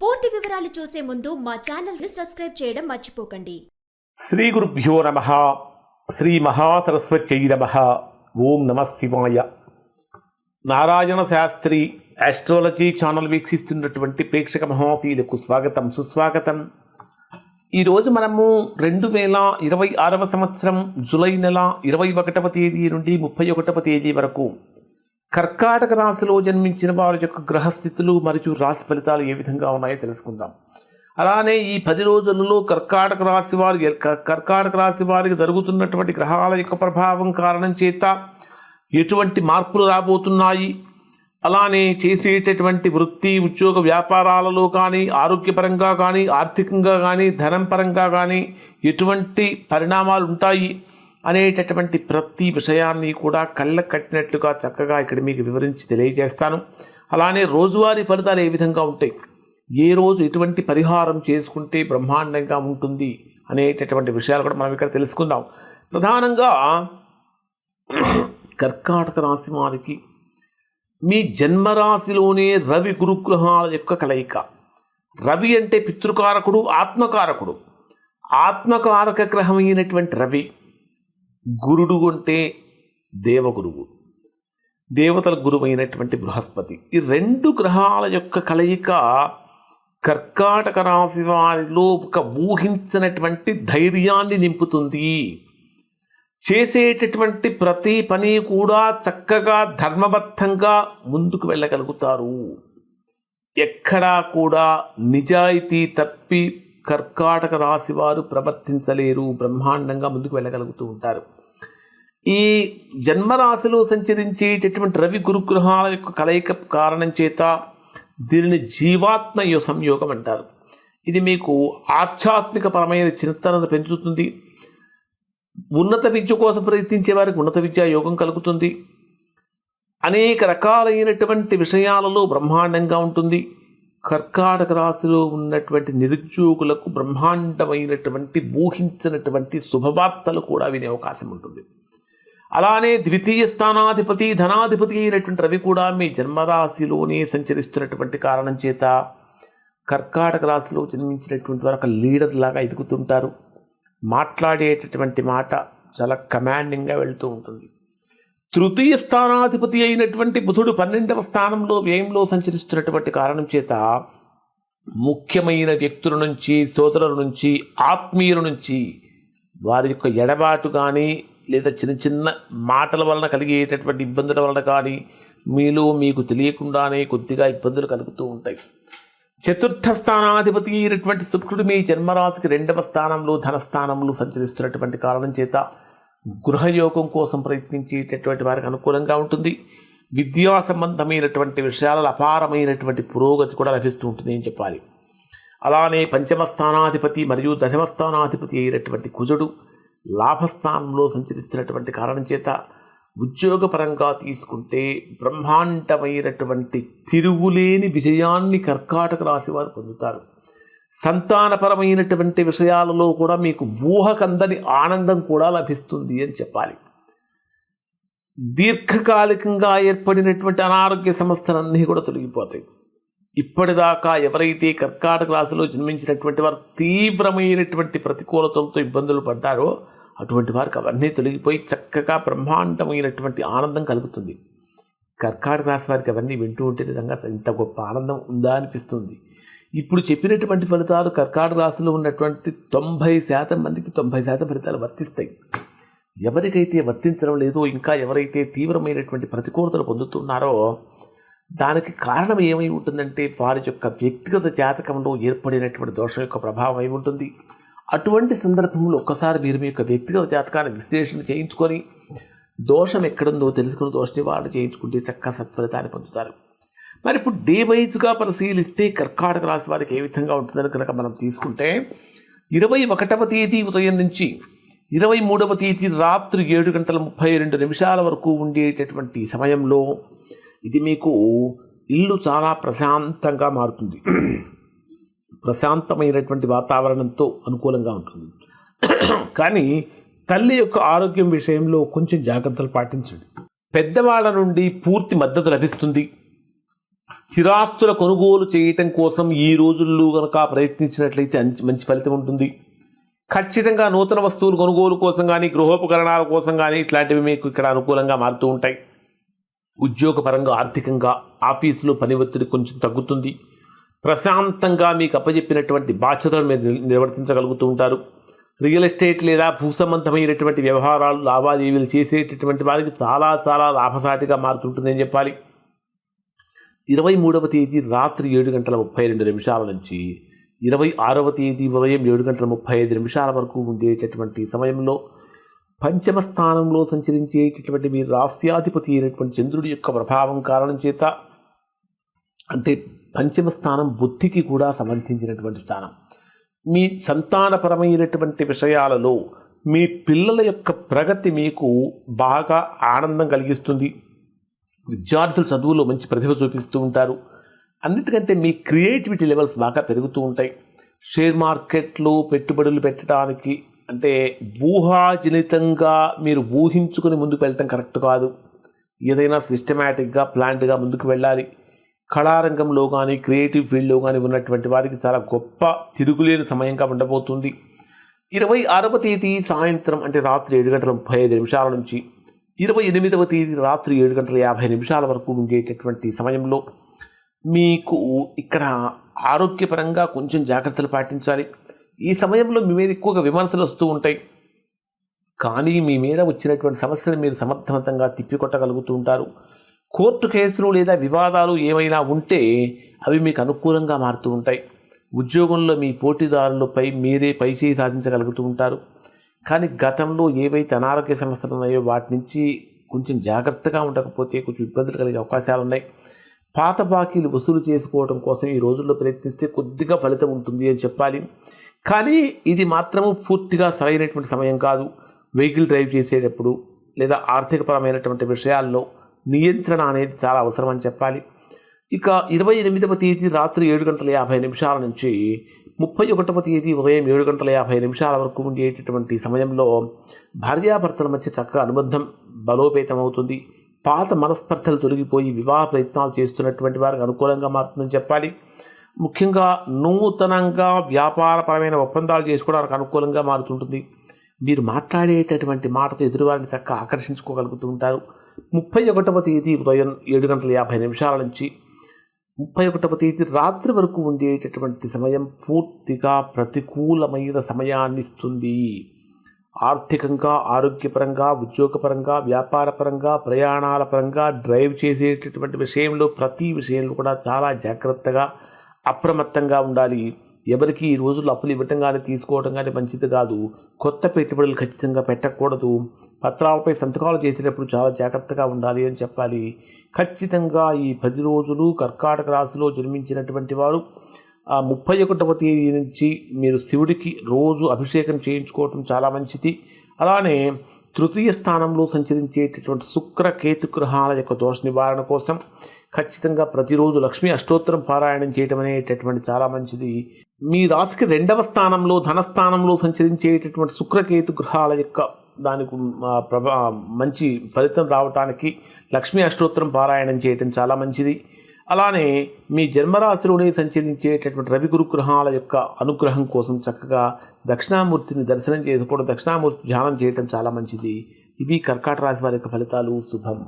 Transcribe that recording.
పూర్తి వివరాలు చూసే ముందు మా ఛానల్ ని సబ్స్క్రైబ్ చేయడం మర్చిపోకండి. శ్రీ గురుభ్యో నమః. శ్రీ మహాసరస్వత్యై నమః. ఓం నమః శివాయ. నారాయణ శాస్త్రి ఆస్ట్రాలజీ ఛానల్ వీక్షిస్తున్నటువంటి ప్రేక్షక మహాశీలకు స్వాగతం, సుస్వాగతం. ఈరోజు మనము 2026వ సంవత్సరం జూలై నెల 21వ తేదీ నుండి 31వ తేదీ వరకు కర్కాటక రాశిలో జన్మించిన వారి యొక్క గ్రహస్థితులు మరియు రాశి ఫలితాలు ఏ విధంగా ఉన్నాయో తెలుసుకుందాం. అలానే ఈ 10 రోజులలో కర్కాటక రాశి వారికి జరుగుతున్నటువంటి గ్రహాల యొక్క ప్రభావం కారణం చేత ఎటువంటి మార్పులు రాబోతున్నాయి, అలానే చేసేటటువంటి వృత్తి ఉద్యోగ వ్యాపారాలలో కానీ, ఆరోగ్యపరంగా కానీ, ఆర్థికంగా కానీ, ధనం పరంగా కానీ ఎటువంటి పరిణామాలు ఉంటాయి అనేటటువంటి ప్రతి విషయాన్ని కూడా కళ్ళకు కట్టినట్లుగా చక్కగా ఇక్కడ మీకు వివరించి తెలియజేస్తాను. అలానే రోజువారీ ఫలితాలు ఏ విధంగా ఉంటాయి, ఏ రోజు ఎటువంటి పరిహారం చేసుకుంటే బ్రహ్మాండంగా ఉంటుంది అనేటటువంటి విషయాలు కూడా మనం ఇక్కడ తెలుసుకుందాం. ప్రధానంగా కర్కాటక రాశి వారికి మీ జన్మరాశిలోనే రవి గురుగ్రహాల యొక్క కలయిక. రవి అంటే పితృకారకుడు, ఆత్మకారకుడు. ఆత్మకారక గ్రహమైనటువంటి రవి, గురుడు అంటే దేవగురువు, దేవతల గురువు అయినటువంటి బృహస్పతి. ఈ 2 గ్రహాల యొక్క కలయిక కర్కాటక రాశి వారిలో ఒక ఊహించినటువంటి ధైర్యాన్ని నింపుతుంది. చేసేటటువంటి ప్రతి పని కూడా చక్కగా ధర్మబద్ధంగా ముందుకు వెళ్ళగలుగుతారు. ఎక్కడా కూడా నిజాయితీ తప్పి కర్కాటక రాశి వారు ప్రవర్తించలేరు, బ్రహ్మాండంగా ముందుకు వెళ్ళగలుగుతూ ఉంటారు. ఈ జన్మరాశిలో సంచరించేటటువంటి రవి గురుగ్రహాల యొక్క కలయిక కారణం చేత దీనిని జీవాత్మ సంయోగం అంటారు. ఇది మీకు ఆధ్యాత్మికపరమైన చింతనను పెంచుతుంది. ఉన్నత విద్య కోసం ప్రయత్నించే వారికి ఉన్నత విద్యా యోగం కలుగుతుంది. అనేక రకాలైనటువంటి విషయాలలో బ్రహ్మాండంగా ఉంటుంది. కర్కాటక రాశిలో ఉన్నటువంటి నిరుద్యోగులకు బ్రహ్మాండమైనటువంటి ఊహించినటువంటి శుభవార్తలు కూడా వినే అవకాశం ఉంటుంది. అలానే ద్వితీయ స్థానాధిపతి ధనాధిపతి అయినటువంటి రవి కూడా మీ జన్మరాశిలోనే సంచరిస్తున్నటువంటి కారణం చేత కర్కాటక రాశిలో జన్మించినటువంటి వారు ఒక లీడర్ లాగా ఎదుగుతుంటారు. మాట్లాడేటటువంటి మాట చాలా కమాండింగ్గా వెళుతూ ఉంటుంది. తృతీయ స్థానాధిపతి అయినటువంటి బుధుడు 12వ స్థానంలో వ్యయంలో సంచరిస్తున్నటువంటి కారణం చేత ముఖ్యమైన వ్యక్తుల నుంచి, సోదరుల నుంచి, ఆత్మీయుల నుంచి వారి యొక్క ఎడబాటు కానీ లేదా చిన్న చిన్న మాటల వలన కలిగేటటువంటి ఇబ్బందుల వలన కానీ మీలో మీకు తెలియకుండానే కొద్దిగా ఇబ్బందులు కలుగుతూ ఉంటాయి. చతుర్థ స్థానాధిపతి అయినటువంటి శుక్రుడు మీ జన్మరాశికి 2వ స్థానంలో ధనస్థానంలో సంచరిస్తున్నటువంటి కారణం చేత గృహయోగం కోసం ప్రయత్నించేటటువంటి వారికి అనుకూలంగా ఉంటుంది. విద్యా సంబంధమైనటువంటి విషయాలలో అపారమైనటువంటి పురోగతి కూడా లభిస్తూ ఉంటుంది అని చెప్పాలి. అలానే 5వ స్థానాధిపతి మరియు 10వ స్థానాధిపతి అయినటువంటి కుజుడు లాభస్థానంలో సంచరిస్తున్నటువంటి కారణం చేత ఉద్యోగపరంగా తీసుకుంటే బ్రహ్మాండమైనటువంటి తిరుగులేని విజయాన్ని కర్కాటక రాశి వారు పొందుతారు. సంతానపరమైనటువంటి విషయాలలో కూడా మీకు ఊహకందని ఆనందం కూడా లభిస్తుంది అని చెప్పాలి. దీర్ఘకాలికంగా ఏర్పడినటువంటి అనారోగ్య సమస్యలన్నీ కూడా తొలగిపోతాయి. ఇప్పటిదాకా ఎవరైతే కర్కాటక రాశిలో జన్మించినటువంటి వారు తీవ్రమైనటువంటి ప్రతికూలతలతో ఇబ్బందులు పడ్డారో అటువంటి వారికి అవన్నీ తొలగిపోయి చక్కగా బ్రహ్మాండమైనటువంటి ఆనందం కలుగుతుంది. కర్కాటక రాశి వారికి అవన్నీ వింటూ ఉంటే నిజంగా ఇంత గొప్ప ఆనందం ఉందా అనిపిస్తుంది. ఇప్పుడు చెప్పినటువంటి ఫలితాలు కర్కాటక రాశిలో ఉన్నటువంటి 90% మందికి 90% ఫలితాలు వర్తిస్తాయి. ఎవరికైతే వర్తించడం లేదో, ఇంకా ఎవరైతే తీవ్రమైనటువంటి ప్రతికూలతలు పొందుతున్నారో దానికి కారణం ఏమై ఉంటుందంటే వారి యొక్క వ్యక్తిగత జాతకంలో ఏర్పడినటువంటి దోషం యొక్క ప్రభావం అయి ఉంటుంది. అటువంటి సందర్భంలో ఒక్కసారి మీరు మీ యొక్క వ్యక్తిగత జాతకాన్ని విశ్లేషణ చేయించుకొని దోషం ఎక్కడుందో తెలుసుకుని దోష నివారణ చేయించుకుంటే చక్కగా సత్ఫలితాన్ని పొందుతారు. మరి ఇప్పుడు డే వైజ్గా పరిశీలిస్తే కర్కాటక రాశి వారికి ఏ విధంగా ఉంటుందని కనుక మనం తీసుకుంటే 21వ తేదీ ఉదయం నుంచి 23వ తేదీ రాత్రి 7:32 వరకు ఉండేటటువంటి సమయంలో ఇది మీకు ఇల్లు చాలా ప్రశాంతంగా మారుతుంది. ప్రశాంతమైనటువంటి వాతావరణంతో అనుకూలంగా ఉంటుంది. కానీ తల్లి యొక్క ఆరోగ్యం విషయంలో కొంచెం జాగ్రత్తలు పాటించండి. పెద్దవాళ్ళ నుండి పూర్తి మద్దతు లభిస్తుంది. స్థిరాస్తుల కొనుగోలు చేయటం కోసం ఈ రోజుల్లో కనుక ప్రయత్నించినట్లయితే మంచి ఫలితం ఉంటుంది. ఖచ్చితంగా నూతన వస్తువులు కొనుగోలు కోసం కానీ గృహోపకరణాల కోసం కానీ ఇట్లాంటివి మీకు ఇక్కడ అనుకూలంగా మారుతూ ఉంటాయి. ఉద్యోగపరంగా ఆర్థికంగా ఆఫీసులో పని ఒత్తిడి కొంచెం తగ్గుతుంది. ప్రశాంతంగా మీకు అప్పచెప్పినటువంటి బాధ్యతలు మీరు నిర్వర్తించగలుగుతూ ఉంటారు. రియల్ ఎస్టేట్ లేదా భూ సంబంధమైనటువంటి వ్యవహారాలు లావాదేవీలు చేసేటటువంటి వారికి చాలా చాలా లాభసాటిగా మారుతుంటుందని చెప్పాలి. 23వ తేదీ రాత్రి 7:32 నుంచి 26వ తేదీ ఉదయం 7:35 వరకు ఉండేటటువంటి సమయంలో పంచమ స్థానంలో సంచరించేటటువంటి మీ రాస్యాధిపతి అయినటువంటి చంద్రుడి యొక్క ప్రభావం కారణం చేత, అంటే పంచమ స్థానం బుద్ధికి కూడా సంబంధించినటువంటి స్థానం, మీ సంతానపరమైనటువంటి విషయాలలో మీ పిల్లల యొక్క ప్రగతి మీకు బాగా ఆనందం కలిగిస్తుంది. విద్యార్థులు చదువులో మంచి ప్రతిభ చూపిస్తూ ఉంటారు. అన్నిటికంటే మీ క్రియేటివిటీ లెవెల్స్ బాగా పెరుగుతూ ఉంటాయి. షేర్ మార్కెట్లో పెట్టుబడులు పెట్టడానికి అంటే ఊహాజనితంగా మీరు ఊహించుకొని ముందుకు వెళ్ళటం కరెక్ట్ కాదు. ఏదైనా సిస్టమేటిక్గా ప్లాన్డ్గా ముందుకు వెళ్ళాలి. కళారంగంలో కానీ క్రియేటివ్ ఫీల్డ్లో కానీ ఉన్నటువంటి వారికి చాలా గొప్ప తిరుగులేని సమయంగా ఉండబోతుంది. 26వ తేదీ సాయంత్రం అంటే రాత్రి 7:35 నుంచి 28వ తేదీ రాత్రి 7:50 వరకు ఉండేటటువంటి సమయంలో మీకు ఇక్కడ ఆరోగ్యపరంగా కొంచెం జాగ్రత్తలు పాటించాలి. ఈ సమయంలో మీ మీద ఎక్కువగా విమర్శలు వస్తూ ఉంటాయి, కానీ మీ మీద వచ్చినటువంటి సమస్యలు మీరు సమర్థవంతంగా తిప్పికొట్టగలుగుతూ ఉంటారు. కోర్టు కేసులు లేదా వివాదాలు ఏమైనా ఉంటే అవి మీకు అనుకూలంగా మారుతూ ఉంటాయి. ఉద్యోగంలో మీ పోటీదారులపై మీరే పైచేయి సాధించగలుగుతూ ఉంటారు. కానీ గతంలో ఏవైతే అనారోగ్య సమస్యలు ఉన్నాయో వాటి నుంచి కొంచెం జాగ్రత్తగా ఉండకపోతే కొంచెం ఇబ్బందులు కలిగే అవకాశాలు ఉన్నాయి. పాత బాకీలు వసూలు చేసుకోవడం కోసం ఈ రోజుల్లో ప్రయత్నిస్తే కొద్దిగా ఫలితం ఉంటుంది అని చెప్పాలి. కానీ ఇది మాత్రము పూర్తిగా సరైనటువంటి సమయం కాదు. వెహికల్ డ్రైవ్ చేసేటప్పుడు లేదా ఆర్థికపరమైనటువంటి విషయాల్లో నియంత్రణ అనేది చాలా అవసరం అని చెప్పాలి. ఇక 28వ తేదీ రాత్రి 7:50 నుంచి 31వ తేదీ ఉదయం 7:50 వరకు ఉండేటటువంటి సమయంలో భార్యాభర్తల మధ్య చక్కగా అనుబంధం బలోపేతం అవుతుంది. పాత మనస్పర్ధలు తొలగిపోయి వివాహ ప్రయత్నాలు చేస్తున్నటువంటి వారికి అనుకూలంగా మారుతుందని చెప్పాలి. ముఖ్యంగా నూతనంగా వ్యాపారపరమైన ఒప్పందాలు చేసుకోవడానికి అనుకూలంగా మారుతుంటుంది. మీరు మాట్లాడేటటువంటి మాటతో ఎదురువారిని చక్కగా ఆకర్షించుకోగలుగుతూ ఉంటారు. 31వ తేదీ ఉదయం 7:50 నుంచి 31వ తేదీ రాత్రి వరకు ఉండేటటువంటి సమయం పూర్తిగా ప్రతికూలమైన సమయాన్ని ఇస్తుంది. ఆర్థికంగా, ఆరోగ్యపరంగా, ఉద్యోగపరంగా, వ్యాపారపరంగా, ప్రయాణాల పరంగా, డ్రైవ్ చేసేటటువంటి విషయంలో ప్రతి విషయంలో కూడా చాలా జాగ్రత్తగా అప్రమత్తంగా ఉండాలి. ఎవరికి ఈ రోజుల్లో అప్పులు ఇవ్వటం కానీ తీసుకోవడం కానీ మంచిది కాదు. కొత్త పెట్టుబడులు ఖచ్చితంగా పెట్టకూడదు. పత్రాలపై సంతకాలు చేసేటప్పుడు చాలా జాగ్రత్తగా ఉండాలి అని చెప్పాలి. ఖచ్చితంగా ఈ 10 రోజులు కర్కాటక రాశిలో జన్మించినటువంటి వారు 31వ తేదీ నుంచి మీరు శివుడికి రోజు అభిషేకం చేయించుకోవటం చాలా మంచిది. అలానే తృతీయ స్థానంలో సంచరించేటటువంటి శుక్ర కేతు గ్రహాల యొక్క దోష నివారణ కోసం ఖచ్చితంగా ప్రతిరోజు లక్ష్మీ అష్టోత్తరం పారాయణం చేయటం అనేటటువంటి చాలా మంచిది. మీ రాశికి 2వ స్థానంలో ధనస్థానంలో సంచరించేటటువంటి శుక్రకేతు గ్రహాల యొక్క దానికి మంచి ఫలితం రావటానికి లక్ష్మీ అష్టోత్తరం పారాయణం చేయటం చాలా మంచిది. అలానే మీ జన్మరాశిలోనే సంచరించేటటువంటి రవి గురు గ్రహాల యొక్క అనుగ్రహం కోసం చక్కగా దక్షిణామూర్తిని దర్శనం చేసుకోవడం, దక్షిణామూర్తి ధ్యానం చేయటం చాలా మంచిది. ఇవి కర్కాటక రాశి వారి యొక్క ఫలితాలు. శుభం.